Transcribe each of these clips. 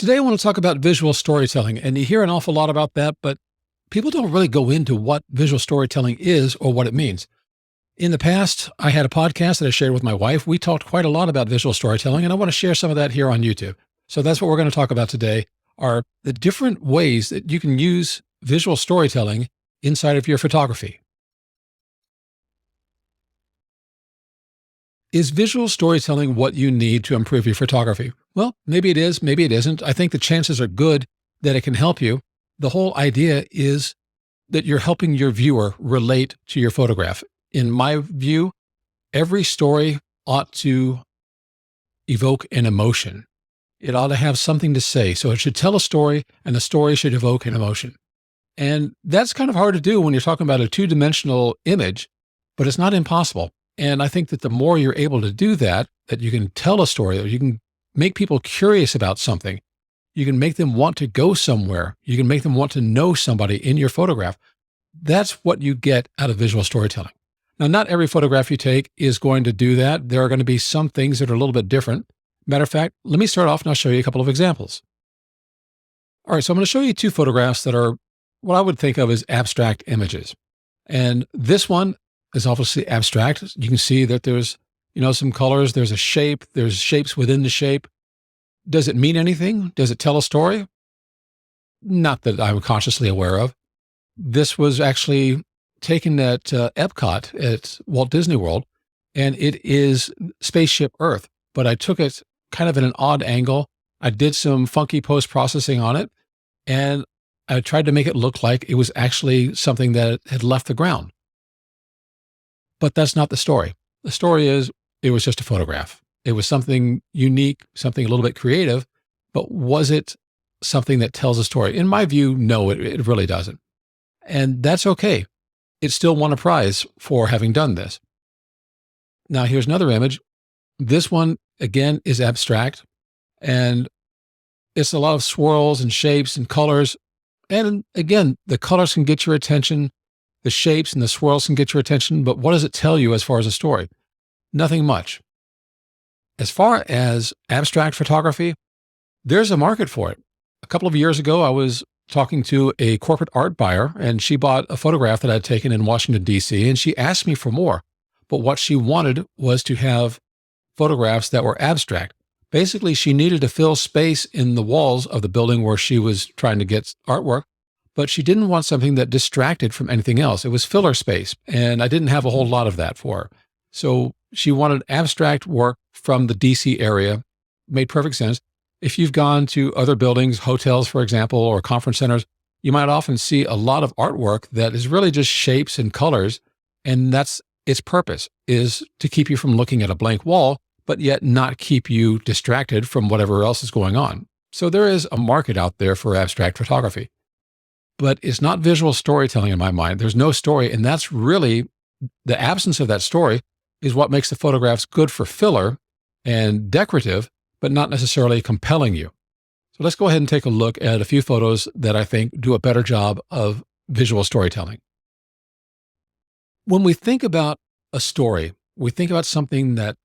Today, I want to talk about visual storytelling, and you hear an awful lot about that, but people don't really go into what visual storytelling is or what it means. In the past, I had a podcast that I shared with my wife. We talked quite a lot about visual storytelling, and I want to share some of that here on YouTube. So that's what we're going to talk about today are the different ways that you can use visual storytelling inside of your photography. Is visual storytelling what you need to improve your photography? Well, maybe it is, maybe it isn't. I think the chances are good that it can help you. The whole idea is that you're helping your viewer relate to your photograph. In my view, every story ought to evoke an emotion. It ought to have something to say. So it should tell a story, and the story should evoke an emotion. And that's kind of hard to do when you're talking about a two-dimensional image, but it's not impossible. And I think that the more you're able to do that, that you can tell a story, that you can make people curious about something, you can make them want to go somewhere, you can make them want to know somebody in your photograph. That's what you get out of visual storytelling. Now, not every photograph you take is going to do that. There are going to be some things that are a little bit different. Matter of fact, let me start off and I'll show you a couple of examples. All right, so I'm going to show you two photographs that are what I would think of as abstract images. And this one is obviously abstract. You can see that there's, some colors, there's a shape, there's shapes within the shape. Does it mean anything? Does it tell a story? Not that I'm consciously aware of. This was actually taken at Epcot at Walt Disney World, and it is Spaceship Earth, but I took it kind of at an odd angle. I did some funky post-processing on it, and I tried to make it look like it was actually something that had left the ground. But that's not the story. The story is it was just a photograph. It was something unique, something a little bit creative, but was it something that tells a story? In my view, no, it really doesn't. And that's okay. It still won a prize for having done this. Now, here's another image. This one, again, is abstract, and it's a lot of swirls and shapes and colors. And again, the colors can get your attention. The shapes and the swirls can get your attention, but what does it tell you as far as a story? Nothing much. As far as abstract photography, there's a market for it. A couple of years ago, I was talking to a corporate art buyer, and she bought a photograph that I'd taken in Washington, D.C., and she asked me for more. But what she wanted was to have photographs that were abstract. Basically, she needed to fill space in the walls of the building where she was trying to get artwork, but she didn't want something that distracted from anything else. It was filler space, and I didn't have a whole lot of that for her. So she wanted abstract work from the DC area. Made perfect sense. If you've gone to other buildings, hotels, for example, or conference centers, you might often see a lot of artwork that is really just shapes and colors, and that's its purpose, is to keep you from looking at a blank wall, but yet not keep you distracted from whatever else is going on. So there is a market out there for abstract photography. But it's not visual storytelling in my mind. There's no story, and that's really the absence of that story is what makes the photographs good for filler and decorative, but not necessarily compelling you. So let's go ahead and take a look at a few photos that I think do a better job of visual storytelling. When we think about a story, we think about something that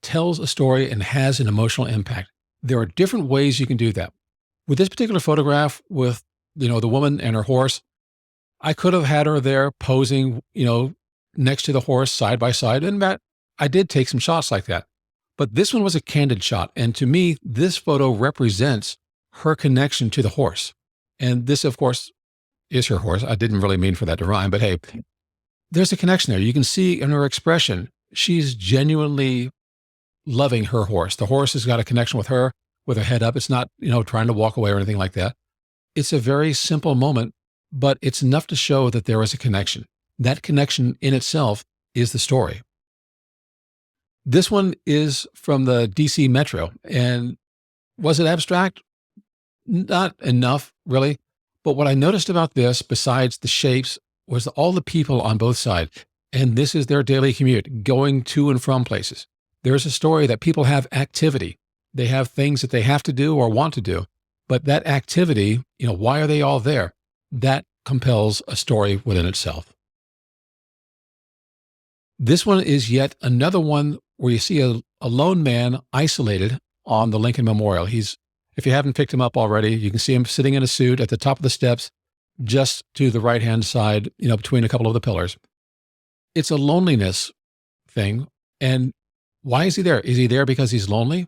tells a story and has an emotional impact. There are different ways you can do that. With this particular photograph with the woman and her horse, I could have had her there posing, next to the horse side by side. And I did take some shots like that. But this one was a candid shot. And to me, this photo represents her connection to the horse. And this, of course, is her horse. I didn't really mean for that to rhyme, but hey, there's a connection there. You can see in her expression, she's genuinely loving her horse. The horse has got a connection with her, with her head up. It's not, trying to walk away or anything like that. It's a very simple moment, but it's enough to show that there is a connection. That connection in itself is the story. This one is from the DC Metro. And was it abstract? Not enough, really. But what I noticed about this, besides the shapes, was all the people on both sides. And this is their daily commute, going to and from places. There's a story that people have activity. They have things that they have to do or want to do. But that activity, why are they all there? That compels a story within itself. This one is yet another one where you see a lone man isolated on the Lincoln Memorial. He's If you haven't picked him up already, you can see him sitting in a suit at the top of the steps, just to the right-hand side, between a couple of the pillars. It's a loneliness thing. And why is he there? Is he there because he's lonely?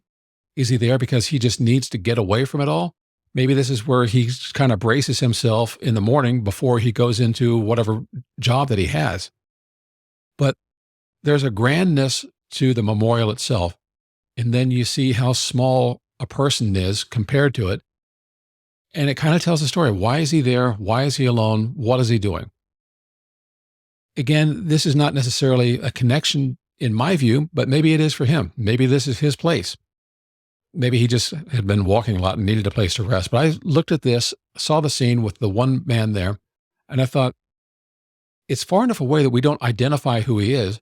Is he there because he just needs to get away from it all? Maybe this is where he kind of braces himself in the morning before he goes into whatever job that he has. But there's a grandness to the memorial itself. And then you see how small a person is compared to it. And it kind of tells the story. Why is he there? Why is he alone? What is he doing? Again, this is not necessarily a connection in my view, but maybe it is for him. Maybe this is his place. Maybe he just had been walking a lot and needed a place to rest. But I looked at this, saw the scene with the one man there, and I thought, it's far enough away that we don't identify who he is.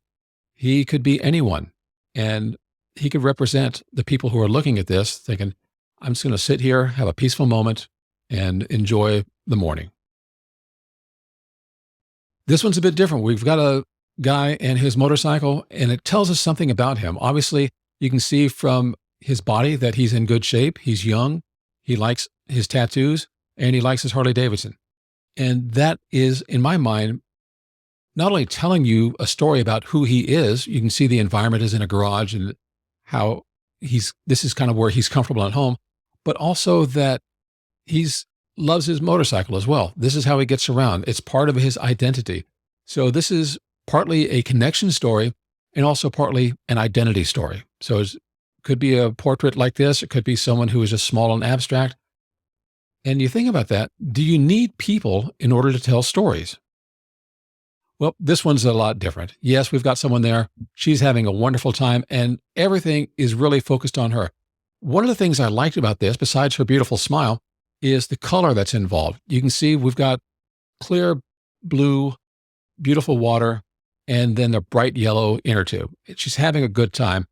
He could be anyone. And he could represent the people who are looking at this thinking, I'm just going to sit here, have a peaceful moment, and enjoy the morning. This one's a bit different. We've got a guy and his motorcycle, and it tells us something about him. Obviously, you can see from his body that he's in good shape. He's young. He likes his tattoos, and he likes his Harley Davidson. And that is, in my mind, not only telling you a story about who he is, you can see the environment is in a garage and how this is kind of where he's comfortable at home, but also that he's loves his motorcycle as well. This is how he gets around. It's part of his identity. So this is partly a connection story and also partly an identity story. So it could be a portrait like this. It could be someone who is just small and abstract. And you think about that. Do you need people in order to tell stories? Well, this one's a lot different. Yes, we've got someone there. She's having a wonderful time and everything is really focused on her. One of the things I liked about this, besides her beautiful smile, is the color that's involved. You can see we've got clear blue, beautiful water, and then the bright yellow inner tube. She's having a good time.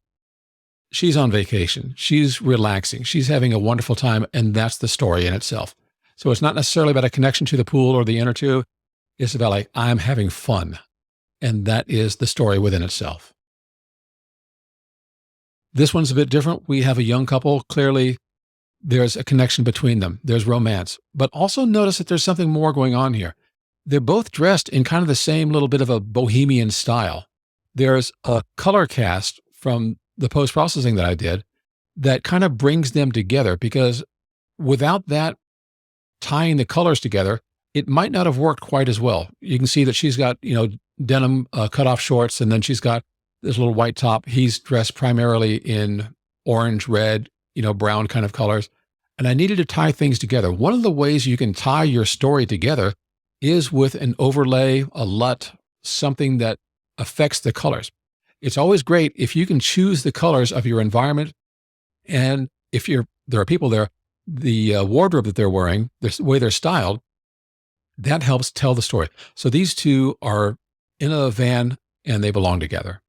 She's on vacation. She's relaxing. She's having a wonderful time, and that's the story in itself. So it's not necessarily about a connection to the pool or the inner tube. It's about like, I'm having fun. And that is the story within itself. This one's a bit different. We have a young couple. Clearly, there's a connection between them. There's romance. But also notice that there's something more going on here. They're both dressed in kind of the same little bit of a bohemian style. There's a color cast from the post-processing that I did that kind of brings them together, because without that tying the colors together, it might not have worked quite as well. You can see that she's got, denim cutoff shorts, and then she's got this little white top. He's dressed primarily in orange, red, brown kind of colors. And I needed to tie things together. One of the ways you can tie your story together is with an overlay, a LUT, something that affects the colors. It's always great if you can choose the colors of your environment. And if there are people there, the wardrobe that they're wearing, the way they're styled, that helps tell the story. So these two are in a van and they belong together.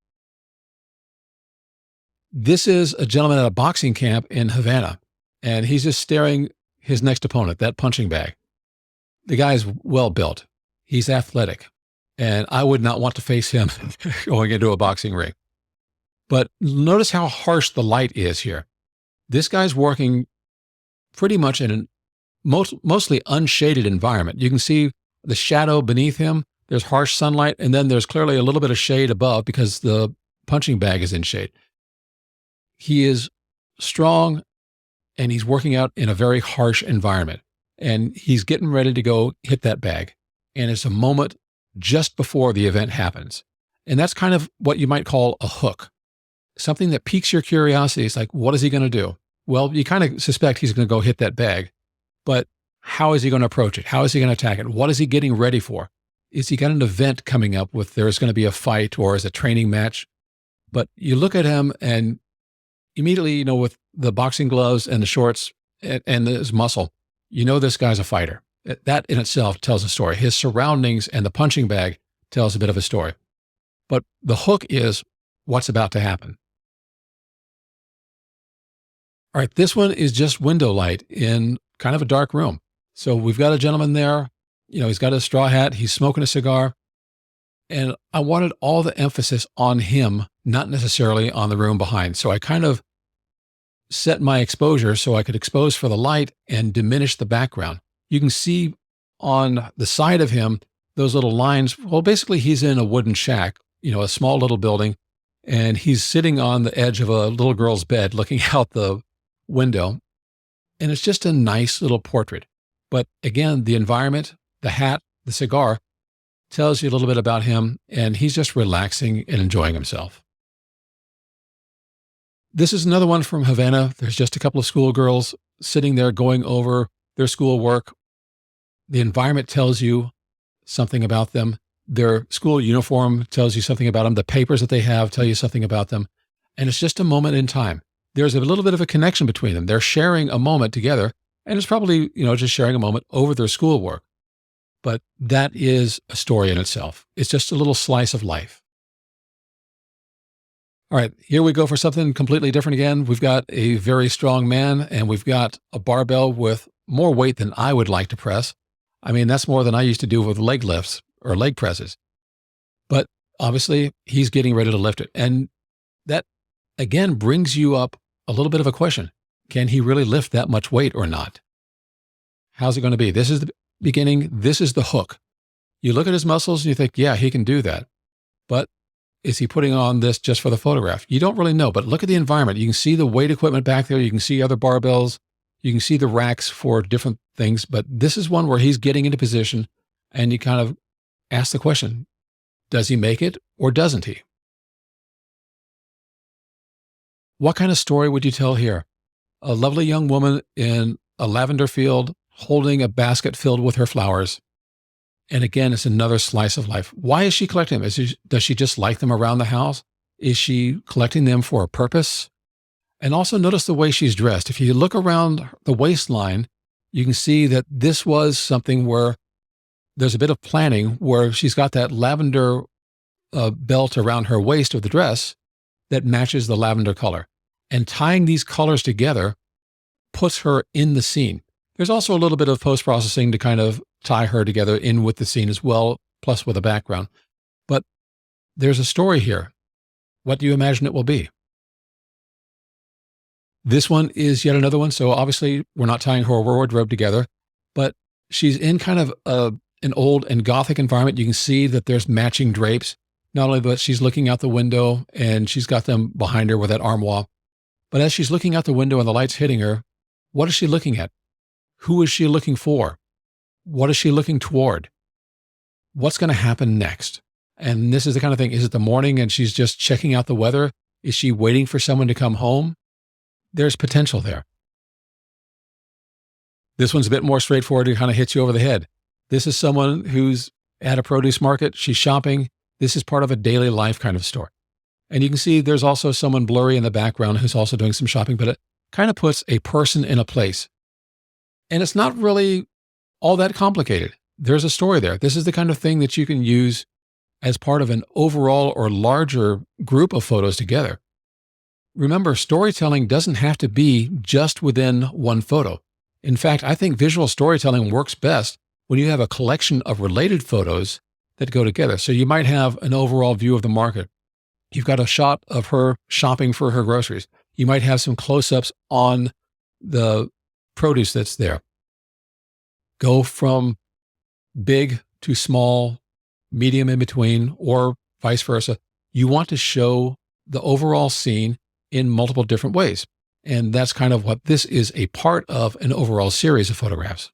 This is a gentleman at a boxing camp in Havana, and he's just staring his next opponent, that punching bag. The guy's well built. He's athletic, and I would not want to face him going into a boxing ring. But notice how harsh the light is here. This guy's working pretty much in a mostly unshaded environment. You can see the shadow beneath him. There's harsh sunlight, and then there's clearly a little bit of shade above because the punching bag is in shade. He is strong, and he's working out in a very harsh environment. And he's getting ready to go hit that bag. And it's a moment just before the event happens. And that's kind of what you might call a hook. Something that piques your curiosity. It's like, what is he going to do? Well, you kind of suspect he's going to go hit that bag. But how is he going to approach it? How is he going to attack it? What is he getting ready for? Is he got an event coming up with there's going to be a fight or is a training match? But you look at him and immediately, with the boxing gloves and the shorts and his muscle, this guy's a fighter. That in itself tells a story. His surroundings and the punching bag tells a bit of a story. But the hook is what's about to happen. All right, this one is just window light in kind of a dark room. So we've got a gentleman there. He's got a straw hat. He's smoking a cigar. And I wanted all the emphasis on him, not necessarily on the room behind. So I kind of set my exposure so I could expose for the light and diminish the background. You can see on the side of him those little lines. Well, basically, he's in a wooden shack, a small little building, and he's sitting on the edge of a little girl's bed looking out the window. And it's just a nice little portrait. But again, the environment, the hat, the cigar tells you a little bit about him, and he's just relaxing and enjoying himself. This is another one from Havana. There's just a couple of schoolgirls sitting there going over their schoolwork. The environment tells you something about them. Their school uniform tells you something about them. The papers that they have tell you something about them. And it's just a moment in time. There's a little bit of a connection between them. They're sharing a moment together, and it's probably, just sharing a moment over their schoolwork. But that is a story in itself. It's just a little slice of life. All right, here we go for something completely different again. We've got a very strong man, and we've got a barbell with more weight than I would like to press. I mean, that's more than I used to do with leg lifts or leg presses. But obviously, he's getting ready to lift it. And that, again, brings you up a little bit of a question. Can he really lift that much weight or not? How's it going to be? This is the beginning. This is the hook. You look at his muscles and you think, yeah, he can do that. But is he putting on this just for the photograph? You don't really know, but look at the environment. You can see the weight equipment back there. You can see other barbells. You can see the racks for different things. But this is one where he's getting into position, and you kind of ask the question, does he make it or doesn't he? What kind of story would you tell here? A lovely young woman in a lavender field holding a basket filled with her flowers. And again, it's another slice of life. Why is she collecting them? Does she just like them around the house? Is she collecting them for a purpose? And also notice the way she's dressed. If you look around the waistline, you can see that this was something where there's a bit of planning where she's got that lavender belt around her waist of the dress that matches the lavender color. And tying these colors together puts her in the scene. There's also a little bit of post-processing to kind of tie her together in with the scene as well, plus with a background. But there's a story here. What do you imagine it will be? This one is yet another one. So obviously we're not tying her wardrobe together, but she's in kind of an old and Gothic environment. You can see that there's matching drapes. Not only that she's looking out the window and she's got them behind her with that armoire, but as she's looking out the window and the light's hitting her, what is she looking at? Who is she looking for? What is she looking toward? What's going to happen next? And this is the kind of thing, is it the morning and she's just checking out the weather? Is she waiting for someone to come home? There's potential there. This one's a bit more straightforward. It kind of hits you over the head. This is someone who's at a produce market. She's shopping. This is part of a daily life kind of store. And you can see there's also someone blurry in the background who's also doing some shopping, but it kind of puts a person in a place. And it's not really all that complicated. There's a story there. This is the kind of thing that you can use as part of an overall or larger group of photos together. Remember, storytelling doesn't have to be just within one photo. In fact, I think visual storytelling works best when you have a collection of related photos that go together. So you might have an overall view of the market. You've got a shot of her shopping for her groceries. You might have some close-ups on the produce that's there. Go from big to small, medium in between, or vice versa. You want to show the overall scene in multiple different ways. And that's kind of what this is, a part of an overall series of photographs.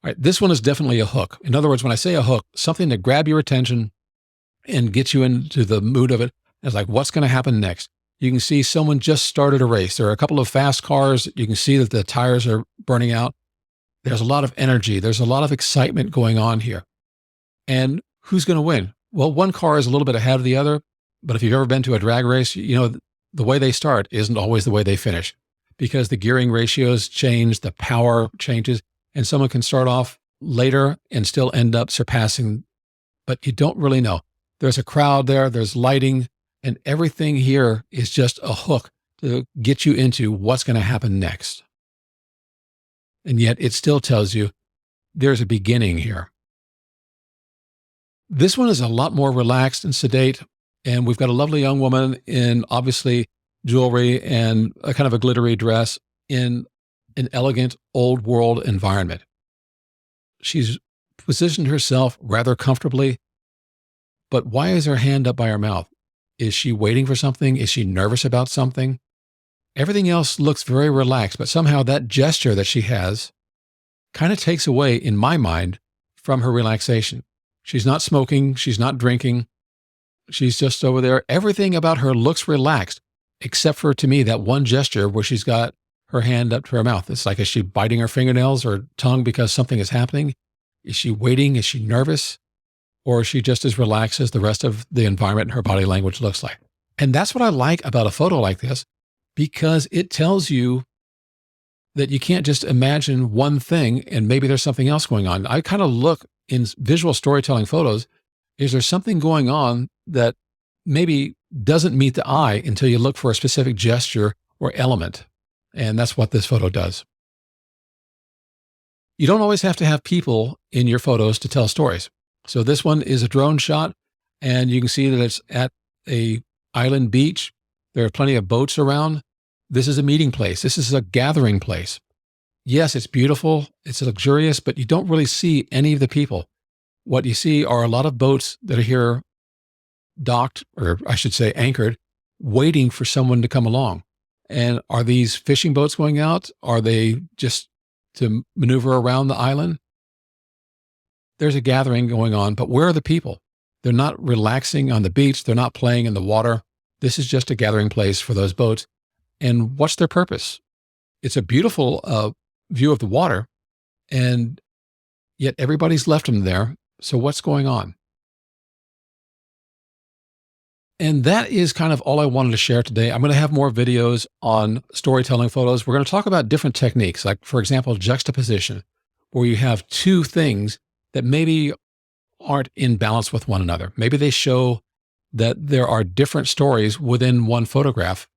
All right, this one is definitely a hook. In other words, when I say a hook, something to grab your attention and get you into the mood of it. It's like, what's going to happen next? You can see someone just started a race. There are a couple of fast cars. You can see that the tires are burning out. There's a lot of energy. There's a lot of excitement going on here. And who's going to win? Well, one car is a little bit ahead of the other, but if you've ever been to a drag race, you know, the way they start isn't always the way they finish because the gearing ratios change, the power changes, and someone can start off later and still end up surpassing, but you don't really know. There's a crowd there, there's lighting, and everything here is just a hook to get you into what's going to happen next. And yet it still tells you there's a beginning here. This one is a lot more relaxed and sedate, and we've got a lovely young woman in obviously jewelry and a kind of a glittery dress in an elegant old world environment. She's positioned herself rather comfortably, but why is her hand up by her mouth? Is she waiting for something? Is she nervous about something? Everything else looks very relaxed, but somehow that gesture that she has kind of takes away, in my mind, from her relaxation. She's not smoking. She's not drinking. She's just over there. Everything about her looks relaxed, except for, to me, that one gesture where she's got her hand up to her mouth. It's like, is she biting her fingernails or tongue because something is happening? Is she waiting? Is she nervous? Or is she just as relaxed as the rest of the environment and her body language looks like? And that's what I like about a photo like this, because it tells you that you can't just imagine one thing and maybe there's something else going on. I kind of look in visual storytelling photos, is there something going on that maybe doesn't meet the eye until you look for a specific gesture or element? And that's what this photo does. You don't always have to have people in your photos to tell stories. So this one is a drone shot, and you can see that it's at a island beach. There are plenty of boats around. This is a meeting place. This is a gathering place. Yes, it's beautiful, it's luxurious, but you don't really see any of the people. What you see are a lot of boats that are here docked, or I should say anchored, waiting for someone to come along. And are these fishing boats going out? Are they just to maneuver around the island? There's a gathering going on, but where are the people? They're not relaxing on the beach. They're not playing in the water. This is just a gathering place for those boats. And what's their purpose? It's a beautiful view of the water, and yet everybody's left them there. So what's going on? And that is kind of all I wanted to share today. I'm going to have more videos on storytelling photos. We're going to talk about different techniques, like, for example, juxtaposition, where you have two things that maybe aren't in balance with one another. Maybe they show that there are different stories within one photograph,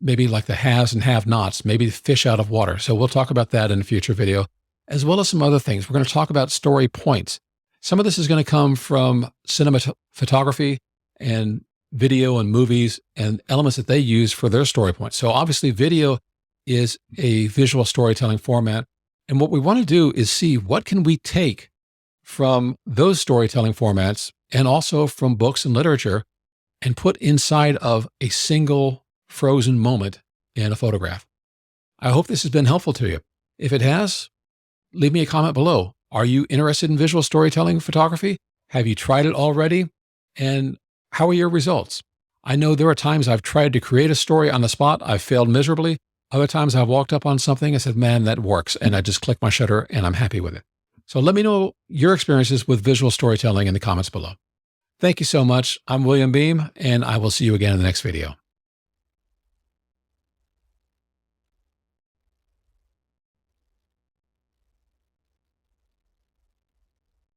maybe like the haves and have-nots, maybe fish out of water. So we'll talk about that in a future video, as well as some other things. We're going to talk about story points. Some of this is going to come from photography and video and movies and elements that they use for their story points. So obviously video is a visual storytelling format. And what we want to do is see what can we take from those storytelling formats and also from books and literature and put inside of a single frozen moment in a photograph. I hope this has been helpful to you. If it has, leave me a comment below. Are you interested in visual storytelling photography? Have you tried it already? And how are your results? I know there are times I've tried to create a story on the spot. I've failed miserably. Other times I've walked up on something and said, man, that works. And I just click my shutter and I'm happy with it. So let me know your experiences with visual storytelling in the comments below. Thank you so much. I'm William Beam, and I will see you again in the next video.